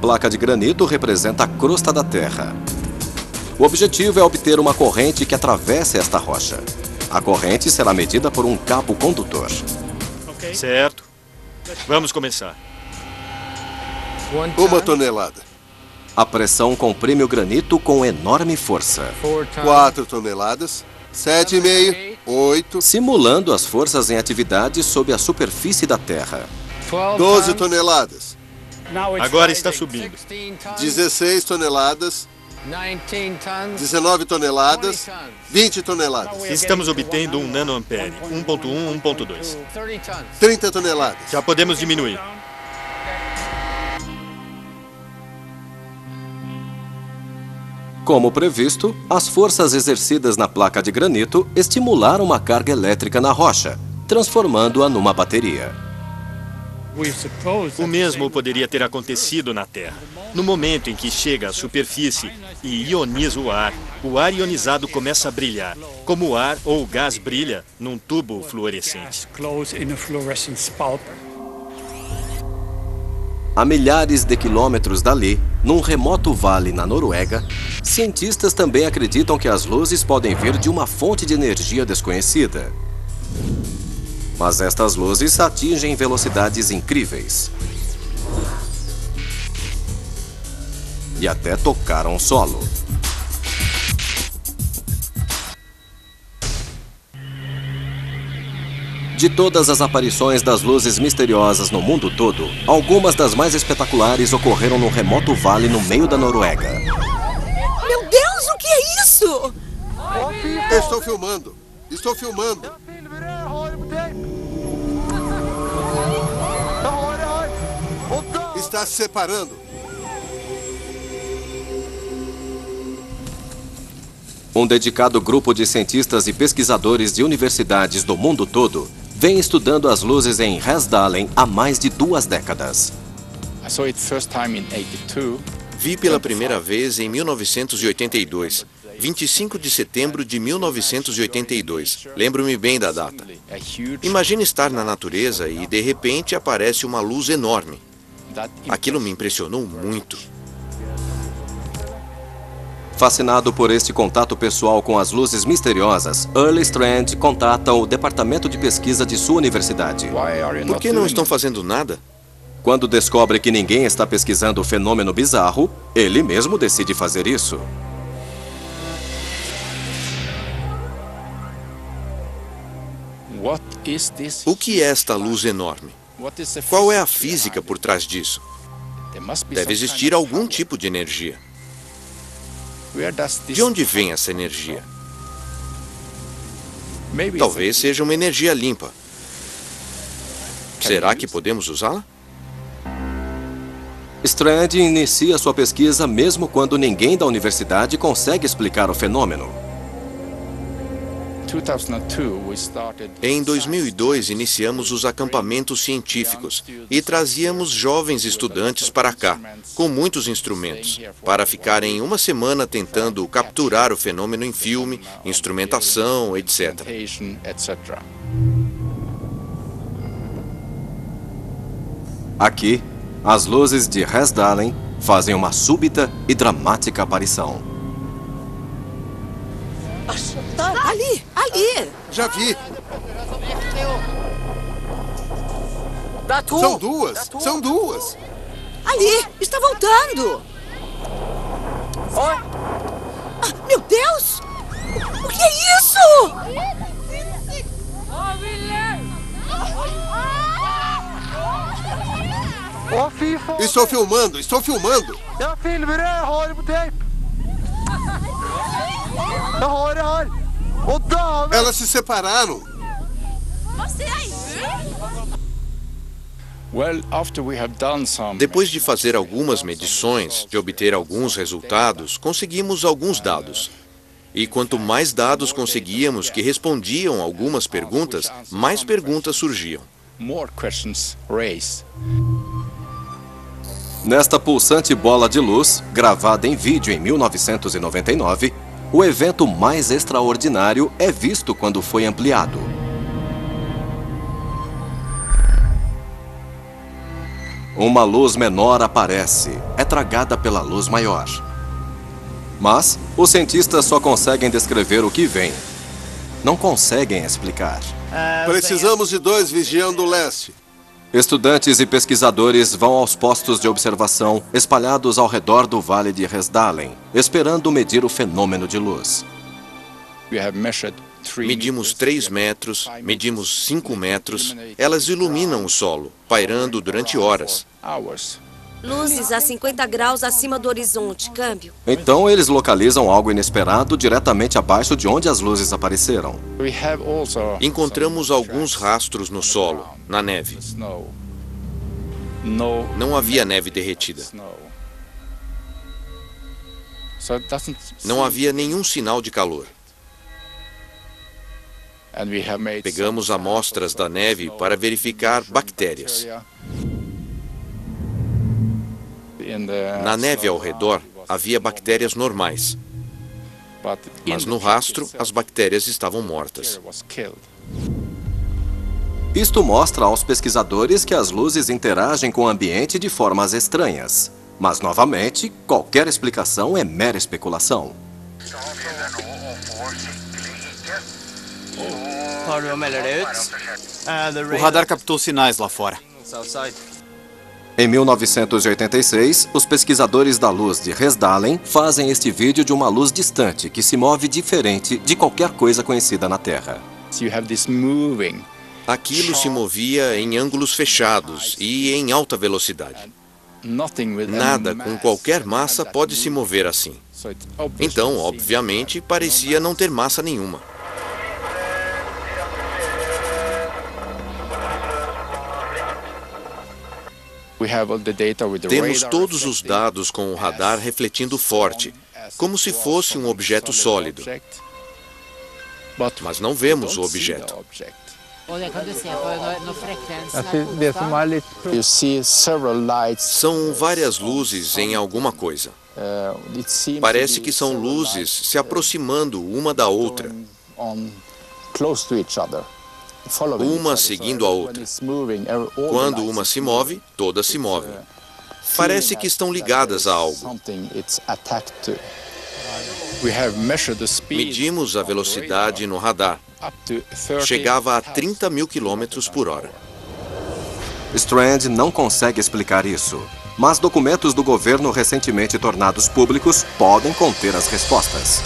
placa de granito representa a crosta da Terra. O objetivo é obter uma corrente que atravesse esta rocha. A corrente será medida por um cabo condutor. Certo. Vamos começar. 1 tonelada. A pressão comprime o granito com enorme força, 4 toneladas. 7,5. 8. simulando as forças em atividade sob a superfície da Terra. 12 toneladas. Agora está subindo. 16 toneladas. 19 toneladas. 20 toneladas. Estamos obtendo 1 nanoampere. 1.1, 1.2. 30 toneladas. Já podemos diminuir. Como previsto, as forças exercidas na placa de granito estimularam uma carga elétrica na rocha, transformando-a numa bateria. O mesmo poderia ter acontecido na Terra. No momento em que chega à superfície e ioniza o ar ionizado começa a brilhar, como o ar ou o gás brilha num tubo fluorescente. A milhares de quilômetros dali, num remoto vale na Noruega, cientistas também acreditam que as luzes podem vir de uma fonte de energia desconhecida. Mas estas luzes atingem velocidades incríveis. E até tocaram o solo. De todas as aparições das luzes misteriosas no mundo todo, algumas das mais espetaculares ocorreram num remoto vale no meio da Noruega. Meu Deus, o que é isso? Eu estou filmando. Estou filmando. Está se separando. Um dedicado grupo de cientistas e pesquisadores de universidades do mundo todo vem estudando as luzes em Hesdalen há mais de 2 décadas. Vi pela primeira vez em 1982, 25 de setembro de 1982. Lembro-me bem da data. Imagine estar na natureza e, de repente, aparece uma luz enorme. Aquilo me impressionou muito. Fascinado por este contato pessoal com as luzes misteriosas, Earl Strand contata o departamento de pesquisa de sua universidade. Por que não estão fazendo nada? Quando descobre que ninguém está pesquisando o fenômeno bizarro, ele mesmo decide fazer isso. O que é esta luz enorme? Qual é a física por trás disso? Deve existir algum tipo de energia. De onde vem essa energia? Talvez seja uma energia limpa. Será que podemos usá-la? Strand inicia sua pesquisa mesmo quando ninguém da universidade consegue explicar o fenômeno. Em 2002, iniciamos os acampamentos científicos e trazíamos jovens estudantes para cá, com muitos instrumentos, para ficarem uma semana tentando capturar o fenômeno em filme, instrumentação, etc. Aqui, as luzes de Hesdalen fazem uma súbita e dramática aparição. Ali, ali. Já vi. São duas. São duas. Ali, está voltando. Ah, meu Deus! O que é isso? Estou filmando. Estou filmando. Elas se separaram. Depois de fazer algumas medições, de obter alguns resultados, conseguimos alguns dados. E quanto mais dados conseguíamos que respondiam algumas perguntas, mais perguntas surgiam. Nesta pulsante bola de luz, gravada em vídeo em 1999, o evento mais extraordinário é visto quando foi ampliado. Uma luz menor aparece, é tragada pela luz maior. Mas os cientistas só conseguem descrever o que vem. Não conseguem explicar. Precisamos de 2 vigiando o leste. Estudantes e pesquisadores vão aos postos de observação espalhados ao redor do Vale de Resdalen, esperando medir o fenômeno de luz. Medimos 3 metros, medimos 5 metros. Elas iluminam o solo, pairando durante horas. Luzes a 50 graus acima do horizonte, câmbio. Então eles localizam algo inesperado diretamente abaixo de onde as luzes apareceram. Encontramos alguns rastros no solo, na neve. Não havia neve derretida. Não havia nenhum sinal de calor. Pegamos amostras da neve para verificar bactérias. Na neve ao redor, havia bactérias normais. Mas no rastro, as bactérias estavam mortas. Isto mostra aos pesquisadores que as luzes interagem com o ambiente de formas estranhas. Mas, novamente, qualquer explicação é mera especulação. O radar captou sinais lá fora. Em 1986, os pesquisadores da luz de Resdalen fazem este vídeo de uma luz distante que se move diferente de qualquer coisa conhecida na Terra. Aquilo se movia em ângulos fechados e em alta velocidade. Nada com qualquer massa pode se mover assim. Então, obviamente, parecia não ter massa nenhuma. Temos todos os dados com o radar refletindo forte, como se fosse um objeto sólido. Mas não vemos o objeto. São várias luzes em alguma coisa. Parece que são luzes se aproximando uma da outra. Uma seguindo a outra. Quando uma se move, todas se movem. Parece que estão ligadas a algo. Medimos a velocidade no radar. Chegava a 30 mil quilômetros por hora. Strand não consegue explicar isso, mas documentos do governo recentemente tornados públicos podem conter as respostas.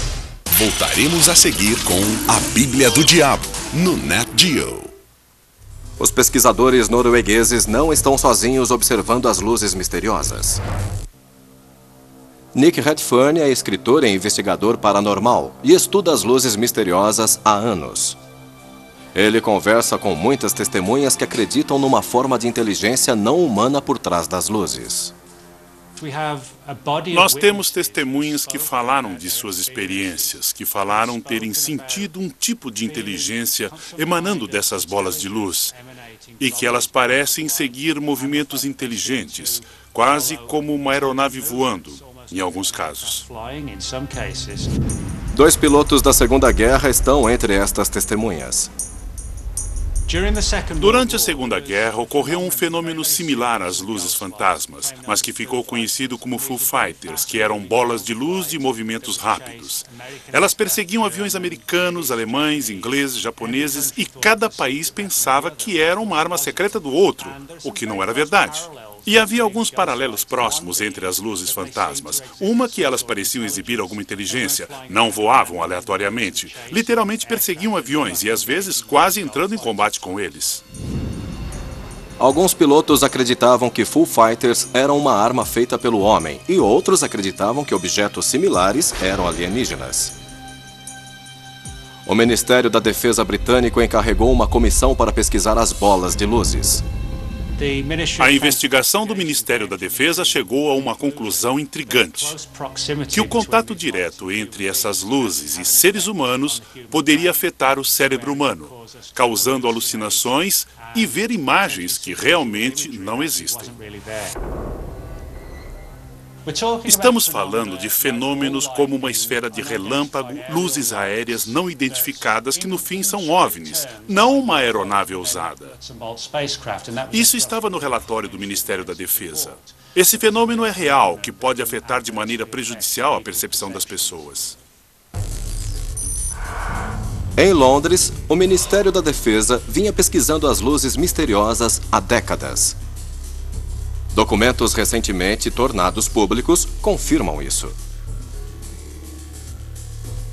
Voltaremos a seguir com A Bíblia do Diabo, no Nat Geo. Os pesquisadores noruegueses não estão sozinhos observando as luzes misteriosas. Nick Redfern é escritor e investigador paranormal e estuda as luzes misteriosas há anos. Ele conversa com muitas testemunhas que acreditam numa forma de inteligência não humana por trás das luzes. Nós temos testemunhas que falaram de suas experiências, que falaram terem sentido um tipo de inteligência emanando dessas bolas de luz e que elas parecem seguir movimentos inteligentes, quase como uma aeronave voando, em alguns casos. 2 pilotos da Segunda Guerra estão entre estas testemunhas. Durante a Segunda Guerra, ocorreu um fenômeno similar às luzes fantasmas, mas que ficou conhecido como Foo Fighters, que eram bolas de luz de movimentos rápidos. Elas perseguiam aviões americanos, alemães, ingleses, japoneses, e cada país pensava que era uma arma secreta do outro, o que não era verdade. E havia alguns paralelos próximos entre as luzes fantasmas. Uma que elas pareciam exibir alguma inteligência, não voavam aleatoriamente, literalmente perseguiam aviões e às vezes quase entrando em combate com eles. Alguns pilotos acreditavam que Foo Fighters eram uma arma feita pelo homem e outros acreditavam que objetos similares eram alienígenas. O Ministério da Defesa britânico encarregou uma comissão para pesquisar as bolas de luzes. A investigação do Ministério da Defesa chegou a uma conclusão intrigante, que o contato direto entre essas luzes e seres humanos poderia afetar o cérebro humano, causando alucinações e ver imagens que realmente não existem. Estamos falando de fenômenos como uma esfera de relâmpago, luzes aéreas não identificadas que no fim são OVNIs, não uma aeronave ousada. Isso estava no relatório do Ministério da Defesa. Esse fenômeno é real, que pode afetar de maneira prejudicial a percepção das pessoas. Em Londres, o Ministério da Defesa vinha pesquisando as luzes misteriosas há décadas. Documentos recentemente tornados públicos confirmam isso.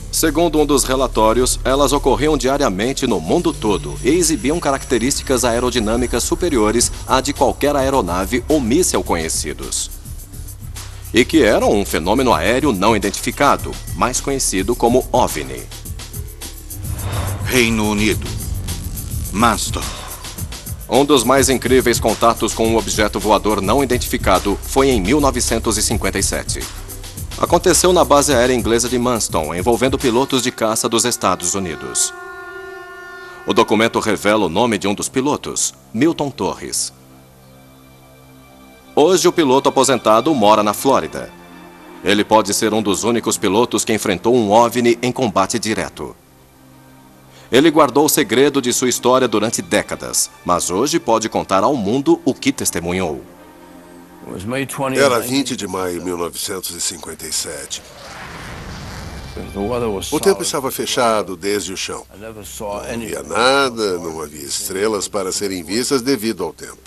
Segundo um dos relatórios, elas ocorriam diariamente no mundo todo e exibiam características aerodinâmicas superiores à de qualquer aeronave ou míssil conhecidos. E que eram um fenômeno aéreo não identificado, mais conhecido como OVNI. Reino Unido. Manston. Um dos mais incríveis contatos com um objeto voador não identificado foi em 1957. Aconteceu na base aérea inglesa de Manston, envolvendo pilotos de caça dos Estados Unidos. O documento revela o nome de um dos pilotos, Milton Torres. Hoje, o piloto aposentado mora na Flórida. Ele pode ser um dos únicos pilotos que enfrentou um OVNI em combate direto. Ele guardou o segredo de sua história durante décadas, mas hoje pode contar ao mundo o que testemunhou. Era 20 de maio de 1957. O tempo estava fechado desde o chão. Não havia nada, não havia estrelas para serem vistas devido ao tempo.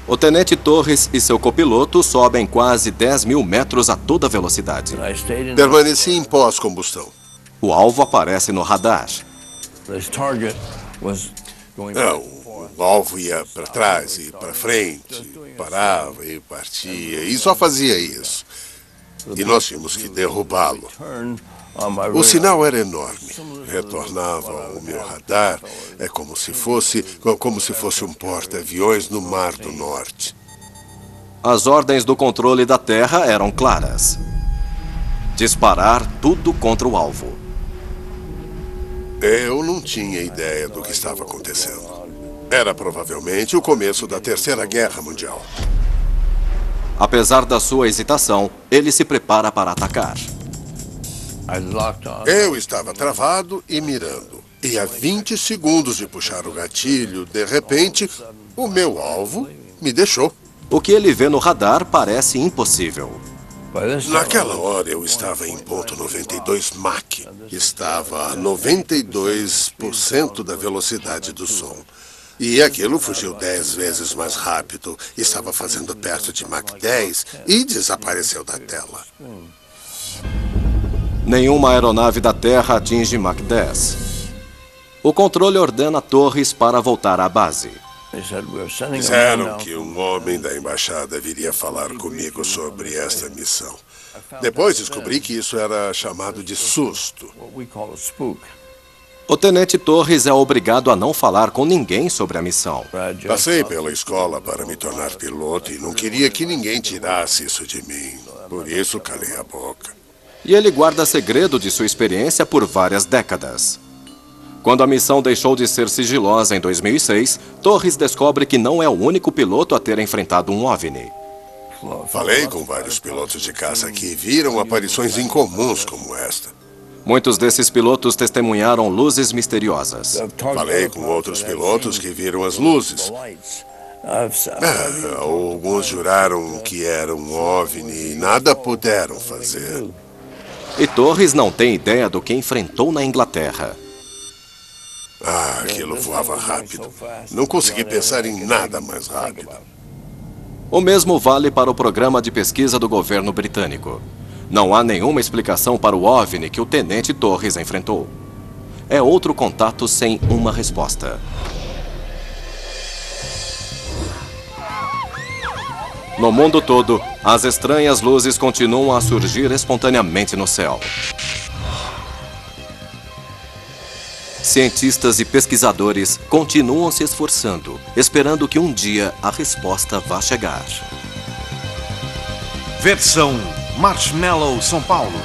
O tenente Torres e seu copiloto sobem quase 10 mil metros a toda velocidade. Permaneci em pós-combustão. O alvo aparece no radar. O alvo ia para trás e para frente, parava e partia, e só fazia isso. E nós tínhamos que derrubá-lo. O sinal era enorme. Retornava ao meu radar, como se fosse um porta-aviões no Mar do Norte. As ordens do controle da Terra eram claras. Disparar tudo contra o alvo. Eu não tinha ideia do que estava acontecendo. Era provavelmente o começo da Terceira Guerra Mundial. Apesar da sua hesitação, ele se prepara para atacar. Eu estava travado e mirando. E a 20 segundos de puxar o gatilho, de repente, o meu alvo me deixou. O que ele vê no radar parece impossível. Naquela hora eu estava em ponto 92 Mach. Estava a 92% da velocidade do som. E aquilo fugiu 10 vezes mais rápido. Estava fazendo perto de Mach 10 e desapareceu da tela. Nenhuma aeronave da Terra atinge Mach 10. O controle ordena Torres para voltar à base. Disseram que um homem da embaixada viria falar comigo sobre esta missão. Depois descobri que isso era chamado de susto. O tenente Torres é obrigado a não falar com ninguém sobre a missão. Passei pela escola para me tornar piloto e não queria que ninguém tirasse isso de mim. Por isso calei a boca. E ele guarda segredo de sua experiência por várias décadas. Quando a missão deixou de ser sigilosa em 2006, Torres descobre que não é o único piloto a ter enfrentado um OVNI. Falei com vários pilotos de caça que viram aparições incomuns como esta. Muitos desses pilotos testemunharam luzes misteriosas. Falei com outros pilotos que viram as luzes. Alguns juraram que era um OVNI e nada puderam fazer. E Torres não tem ideia do que enfrentou na Inglaterra. Aquilo voava rápido. Não consegui pensar em nada mais rápido. O mesmo vale para o programa de pesquisa do governo britânico. Não há nenhuma explicação para o OVNI que o tenente Torres enfrentou. É outro contato sem uma resposta. No mundo todo, as estranhas luzes continuam a surgir espontaneamente no céu. Cientistas e pesquisadores continuam se esforçando, esperando que um dia a resposta vá chegar. Versão Marshmallow São Paulo.